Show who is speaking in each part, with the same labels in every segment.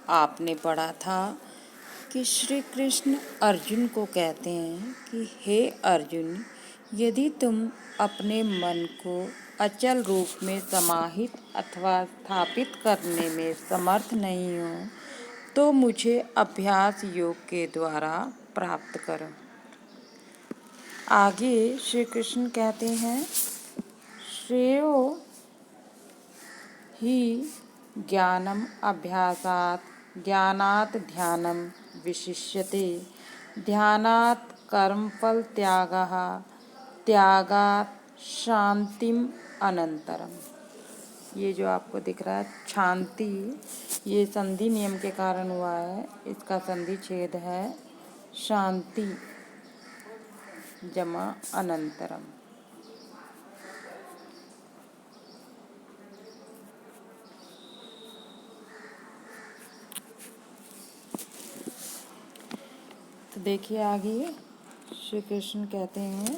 Speaker 1: आपने पढ़ा था कि श्री कृष्ण अर्जुन को कहते हैं कि हे अर्जुन, यदि तुम अपने मन को अचल रूप में समाहित अथवा स्थापित करने में समर्थ नहीं हो तो मुझे अभ्यास योग के द्वारा प्राप्त करो। आगे श्री कृष्ण कहते हैं, श्रेयो ही ज्ञानम ज्ञानात् ध्यानम विशिष्यते, ध्यानात् कर्मफल त्यागात् शांतिम अनंतरम। ये जो आपको दिख रहा है शांति, ये संधि नियम के कारण हुआ है। इसका संधि छेद है शांति जमा अनंतरम। तो देखिए आगे श्री कृष्ण कहते हैं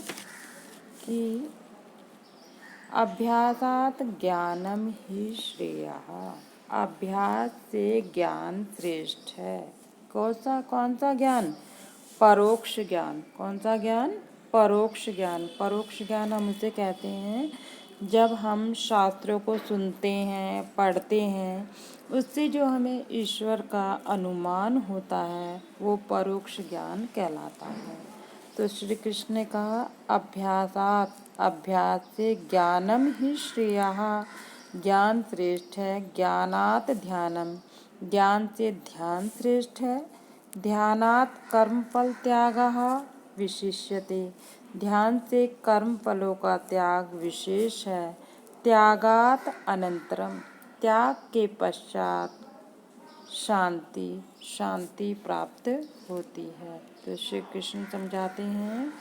Speaker 1: कि अभ्यासात ज्ञानम ही श्रेयः, अभ्यास से ज्ञान श्रेष्ठ है। कौन सा ज्ञान? परोक्ष ज्ञान। कौन सा ज्ञान? परोक्ष ज्ञान। परोक्ष ज्ञान हम उसे कहते हैं जब हम शास्त्रों को सुनते हैं, पढ़ते हैं, उससे जो हमें ईश्वर का अनुमान होता है वो परोक्ष ज्ञान कहलाता है। तो श्री कृष्ण ने कहा अभ्यास से ज्ञानम ही श्रेयः, ज्ञान श्रेष्ठ है। ज्ञानात् ध्यानम, ज्ञान से ध्यान श्रेष्ठ है। ध्यानात् कर्मफल त्यागः विशिष्यते, ध्यान से कर्म फलों का त्याग विशेष है। त्यागात् अनंतरम, त्याग के पश्चात शांति प्राप्त होती है। तो श्री कृष्ण समझाते हैं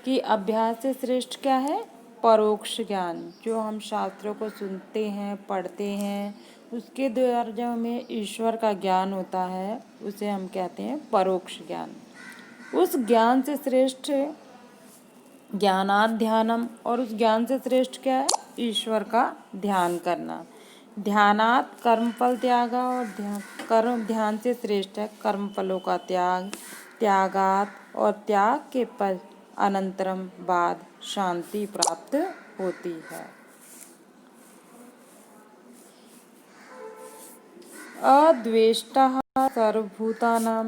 Speaker 1: कि अभ्यास से श्रेष्ठ क्या है? परोक्ष ज्ञान। जो हम शास्त्रों को सुनते हैं, पढ़ते हैं, उसके द्वारा जो हमें ईश्वर का ज्ञान होता है उसे हम कहते हैं परोक्ष ज्ञान। उस ज्ञान से श्रेष्ठ ज्ञानात् ध्यानम, और उस ज्ञान से श्रेष्ठ क्या है? ईश्वर का ध्यान करना। ध्यानात् कर्मफल त्यागा, और ध्यान से श्रेष्ठ है कर्म फलों का त्याग। त्यागात, और त्याग के अनंतरम बाद शांति प्राप्त होती है। अद्वेष्टः सर्वभूतानां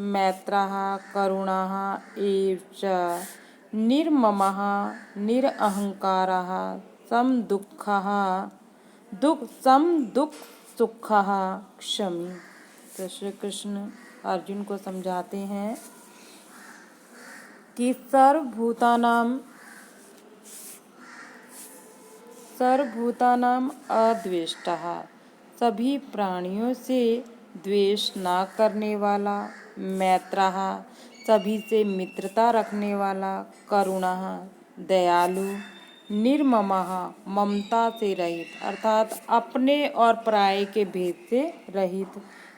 Speaker 1: मैत्रः करुणः एव च निर्ममः निरअहंकारः समदुःखः सुखः क्षमी। तो श्री कृष्ण अर्जुन को समझाते हैं कि सर्वभूतानां अद्वेष्टः, सभी प्राणियों से द्वेष ना करने वाला। मैत्रः, सभी से मित्रता रखने वाला। करुणः, दयालु। निर्ममः, ममता से रहित, अर्थात अपने और पराये के भेद से रहित।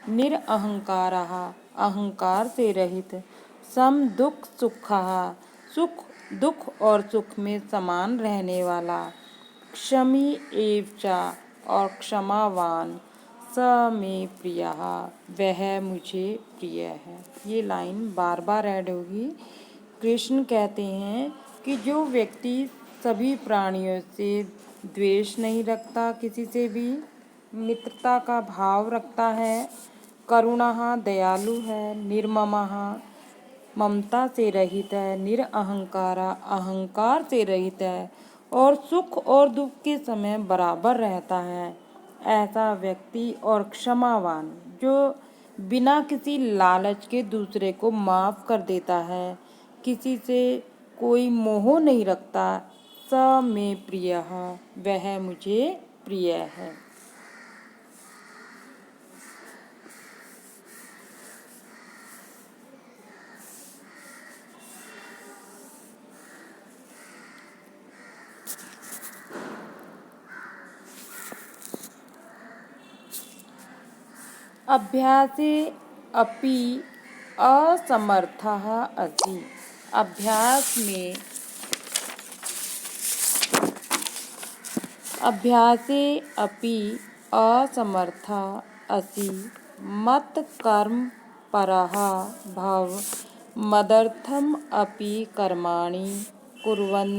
Speaker 1: निरअहंकारः, अहंकार से रहित। सम दुख सुखः, दुख और सुख में समान रहने वाला। क्षमी एव च, और क्षमावान। स मे प्रियः, वह मुझे प्रिय है। ये लाइन बार बार ऐड होगी। कृष्ण कहते हैं कि जो व्यक्ति सभी प्राणियों से द्वेष नहीं रखता, किसी से भी मित्रता का भाव रखता है, करुणः, दयालु है, निर्ममः, ममता से रहित है, निरअहंकारा, अहंकार से रहित है, और सुख और दुख के समय बराबर रहता है, ऐसा व्यक्ति। और क्षमावान, जो बिना किसी लालच के दूसरे को माफ़ कर देता है, किसी से कोई मोह नहीं रखता। स मे प्रियः, वह मुझे प्रिय है। अभ्यासे अपि असमर्थः असि, अभ्यासे अपि असमर्थः असि मत कर्म परः भव मदर्थम अपि कर्माणि कुर्वन्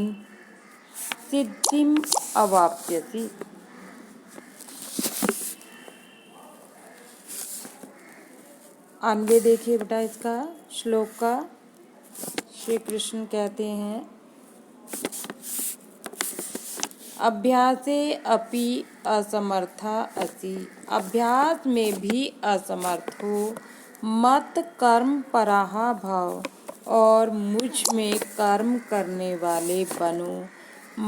Speaker 1: सिद्धिम अवाप्स्यसि। अन्वय देखिए बेटा इसका श्लोक का। श्री कृष्ण कहते हैं अभ्यासे अपि असमर्था असि, अभ्यास में भी असमर्थ हो। मत कर्म परः भव, और मुझ में कर्म करने वाले बनो।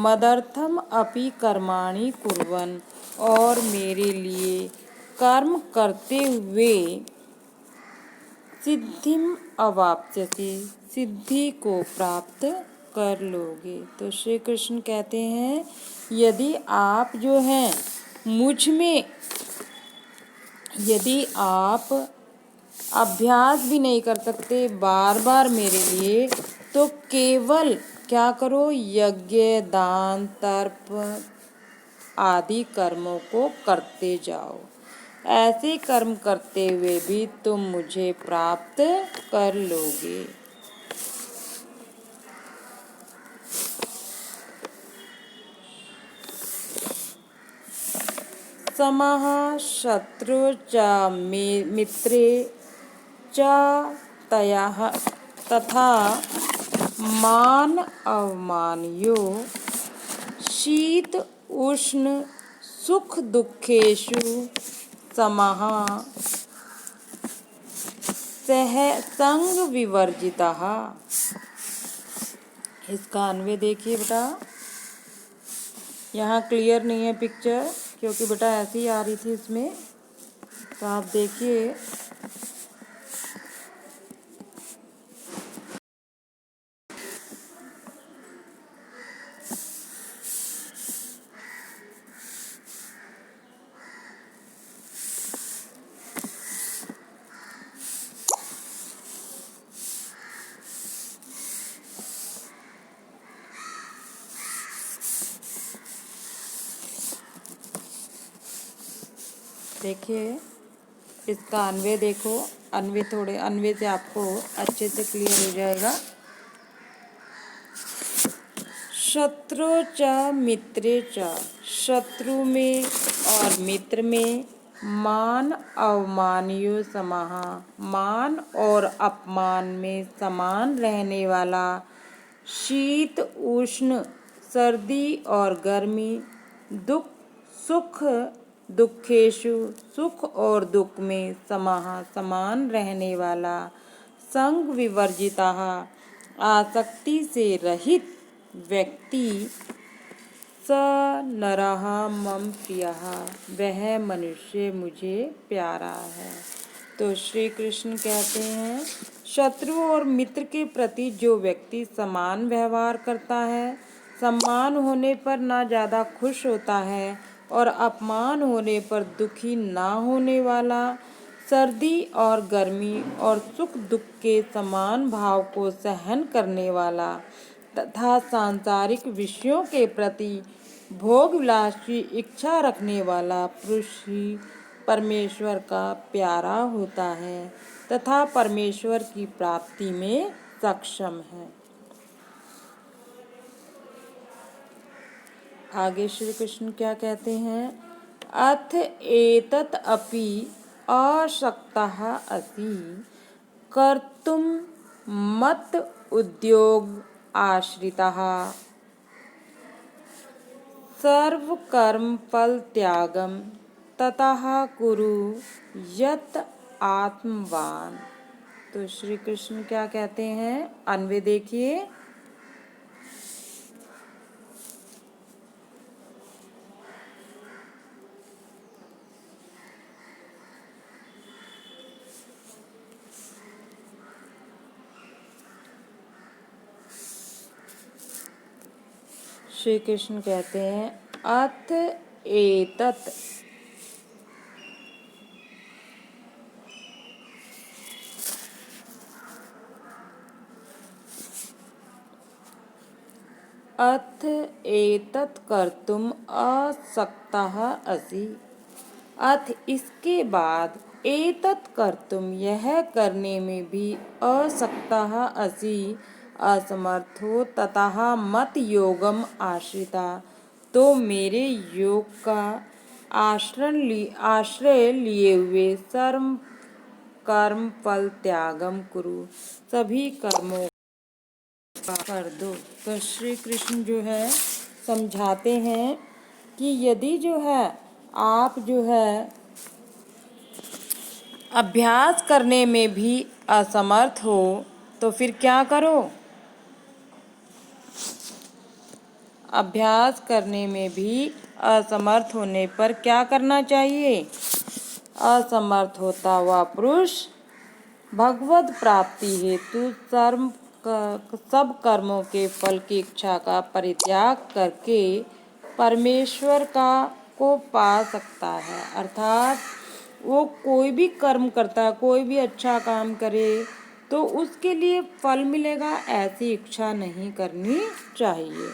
Speaker 1: मदर्थम अपि कर्माणि कुर्वन्, और मेरे लिए कर्म करते हुए सिद्धिम अवाप्स्यसि, सिद्धि को प्राप्त कर लोगे। तो श्री कृष्ण कहते हैं यदि आप जो हैं मुझ में, यदि आप अभ्यास भी नहीं कर सकते बार बार मेरे लिए, तो केवल क्या करो, यज्ञ दान तर्प आदि कर्मों को करते जाओ। ऐसे कर्म करते हुए भी तुम मुझे प्राप्त कर लोगे। समः शत्रु च मित्रे च तयः तथा मान अवमानयो शीत उष्ण सुख दुखेषु समः सह संग विवर्जितः। इसका अन्वय देखिए बेटा, यहाँ क्लियर नहीं है पिक्चर क्योंकि बेटा ऐसी ही आ रही थी इसमें, तो आप देखिए। देखिए इसका अन्वय देखो, अन्वय से आपको अच्छे से क्लियर हो जाएगा। शत्रु च मित्रे च, शत्रु में और मित्र में, मान अवमानियो समः, मान और अपमान में समान रहने वाला, शीत उष्ण सर्दी और गर्मी, दुख सुख दुखेषु सुख और दुख में समः समान रहने वाला, संग विवर्जितः आसक्ति से रहित व्यक्ति, स नरः मम प्रियः, वह मनुष्य मुझे प्यारा है। तो श्री कृष्ण कहते हैं शत्रु और मित्र के प्रति जो व्यक्ति समान व्यवहार करता है, सम्मान होने पर ना ज़्यादा खुश होता है और अपमान होने पर दुखी ना होने वाला, सर्दी और गर्मी और सुख दुख के समान भाव को सहन करने वाला तथा सांसारिक विषयों के प्रति भोग विलास की इच्छा रखने वाला पुरुष ही परमेश्वर का प्यारा होता है तथा परमेश्वर की प्राप्ति में सक्षम है। आगे श्री कृष्ण क्या कहते हैं, अथ एतत् अपि अशक्तः असि कर्तुं मत् उद्योग आश्रितः सर्व कर्म फल त्यागम ततः कुरु यत् आत्मवान। तो श्री कृष्ण क्या कहते हैं, अन्वय देखिए। श्री कृष्ण कहते हैं अथ एतत्, अथ एतत् कर्तुम असक्तः असि, अथ इसके बाद, एतत् कर्तुम, यह करने में भी असक्तः असि, असमर्थो ततः मत योगम आश्रिता, तो मेरे योग का आश्रय लिए हुए सर्व कर्म फल त्यागम कुरु, सभी कर्मों का कर दो। तो श्री कृष्ण जो है समझाते हैं कि यदि जो है आप जो है अभ्यास करने में भी असमर्थ हो तो फिर क्या करो? अभ्यास करने में भी असमर्थ होने पर क्या करना चाहिए? असमर्थ होता हुआ पुरुष भगवत प्राप्ति हेतु सब कर्मों के फल की इच्छा का परित्याग करके परमेश्वर को पा सकता है। अर्थात वो कोई भी कर्म करता है, कोई भी अच्छा काम करे तो उसके लिए फल मिलेगा, ऐसी इच्छा नहीं करनी चाहिए।